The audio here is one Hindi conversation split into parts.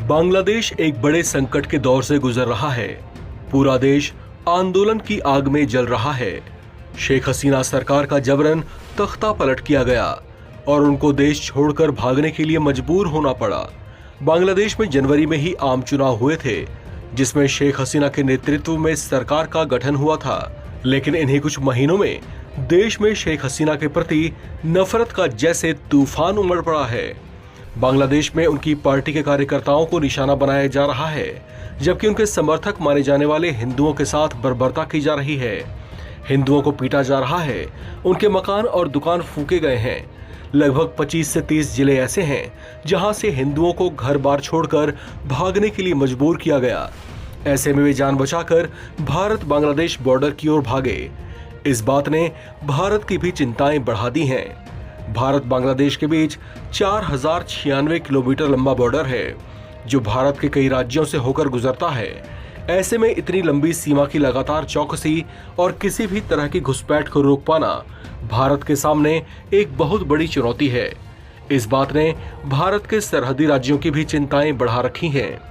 बांग्लादेश एक बड़े संकट के दौर से गुजर रहा है। पूरा देश आंदोलन की आग में जल रहा है। शेख हसीना सरकार का जबरन तख्ता पलट किया गया और उनको देश छोड़कर भागने के लिए मजबूर होना पड़ा। बांग्लादेश में जनवरी में ही आम चुनाव हुए थे, जिसमें शेख हसीना के नेतृत्व में सरकार का गठन हुआ था। लेकिन इन्हीं कुछ महीनों में देश में शेख हसीना के प्रति नफरत का जैसे तूफान उमड़ पड़ा है। बांग्लादेश में उनकी पार्टी के कार्यकर्ताओं को निशाना बनाया जा रहा है, जबकि उनके समर्थक माने जाने वाले हिंदुओं के साथ बर्बरता की जा रही है। हिंदुओं को पीटा जा रहा है, उनके मकान और दुकान फूके गए हैं। लगभग 25 से 30 जिले ऐसे हैं जहां से हिंदुओं को घर बार छोड़कर भागने के लिए मजबूर किया गया। ऐसे में वे जान बचाकर भारत बांग्लादेश बॉर्डर की ओर भागे। इस बात ने भारत की भी चिंताएं बढ़ा दी हैं। भारत बांग्लादेश के बीच 4096 किलोमीटर लंबा बॉर्डर है, जो भारत के कई राज्यों से होकर गुजरता है। ऐसे में इतनी लंबी सीमा की लगातार चौकसी और किसी भी तरह की घुसपैठ को रोक पाना भारत के सामने एक बहुत बड़ी चुनौती है। इस बात ने भारत के सरहदी राज्यों की भी चिंताएं बढ़ा रखी हैं।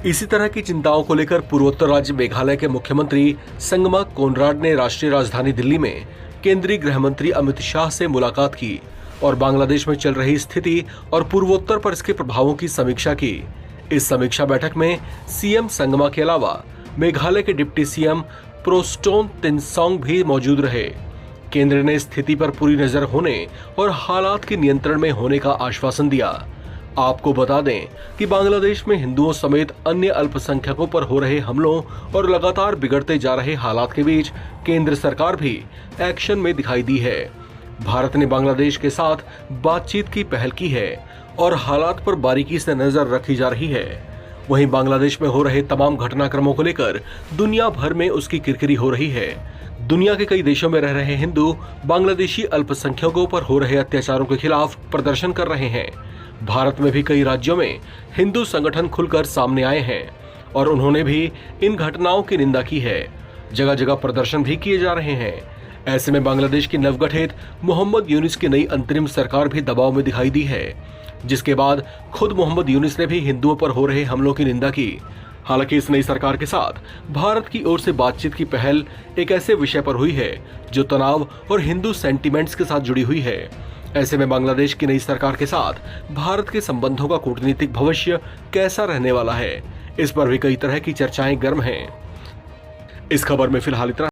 इसी तरह की चिंताओं को लेकर पूर्वोत्तर राज्य मेघालय के मुख्यमंत्री संगमा कोनराड ने राष्ट्रीय राजधानी दिल्ली में केंद्रीय गृह मंत्री अमित शाह से मुलाकात की और बांग्लादेश में चल रही स्थिति और पूर्वोत्तर पर इसके प्रभावों की समीक्षा की। इस समीक्षा बैठक में सीएम संगमा के अलावा मेघालय के डिप्टी सीएम प्रोस्टोन तिनसोंग भी मौजूद रहे। केंद्र ने स्थिति पर पूरी नजर होने और हालात के नियंत्रण में होने का आश्वासन दिया। आपको बता दें कि बांग्लादेश में हिंदुओं समेत अन्य अल्पसंख्यकों पर हो रहे हमलों और लगातार बिगड़ते जा रहे हालात के बीच केंद्र सरकार भी एक्शन में दिखाई दी है। भारत ने बांग्लादेश के साथ बातचीत की पहल की है और हालात पर बारीकी से नजर रखी जा रही है। वहीं बांग्लादेश में हो रहे तमाम घटनाक्रमों को लेकर दुनिया भर में उसकी किरकिरी हो रही है। दुनिया के कई देशों में रह रहे हिंदू बांग्लादेशी अल्पसंख्यकों पर हो रहे अत्याचारों के खिलाफ प्रदर्शन कर रहे हैं। भारत में भी कई राज्यों में हिंदू संगठन खुलकर सामने आए हैं और उन्होंने भी इन घटनाओं की निंदा की है। जगह जगह प्रदर्शन भी किए जा रहे हैं। ऐसे में बांग्लादेश की नवगठित मोहम्मद यूनिस की नई अंतरिम सरकार भी दबाव में दिखाई दी है, जिसके बाद खुद मोहम्मद यूनिस ने भी हिंदुओं पर हो रहे हमलों की निंदा की। हालांकि इस नई सरकार के साथ भारत की ओर से बातचीत की पहल एक ऐसे विषय पर हुई है जो तनाव और हिंदू सेंटिमेंट्स के साथ जुड़ी हुई है। ऐसे में बांग्लादेश की नई सरकार के साथ भारत के संबंधों का कूटनीतिक भविष्य कैसा रहने वाला है, इस पर भी कई तरह की चर्चाएं गर्म हैं। इस खबर में फिलहाल इतना।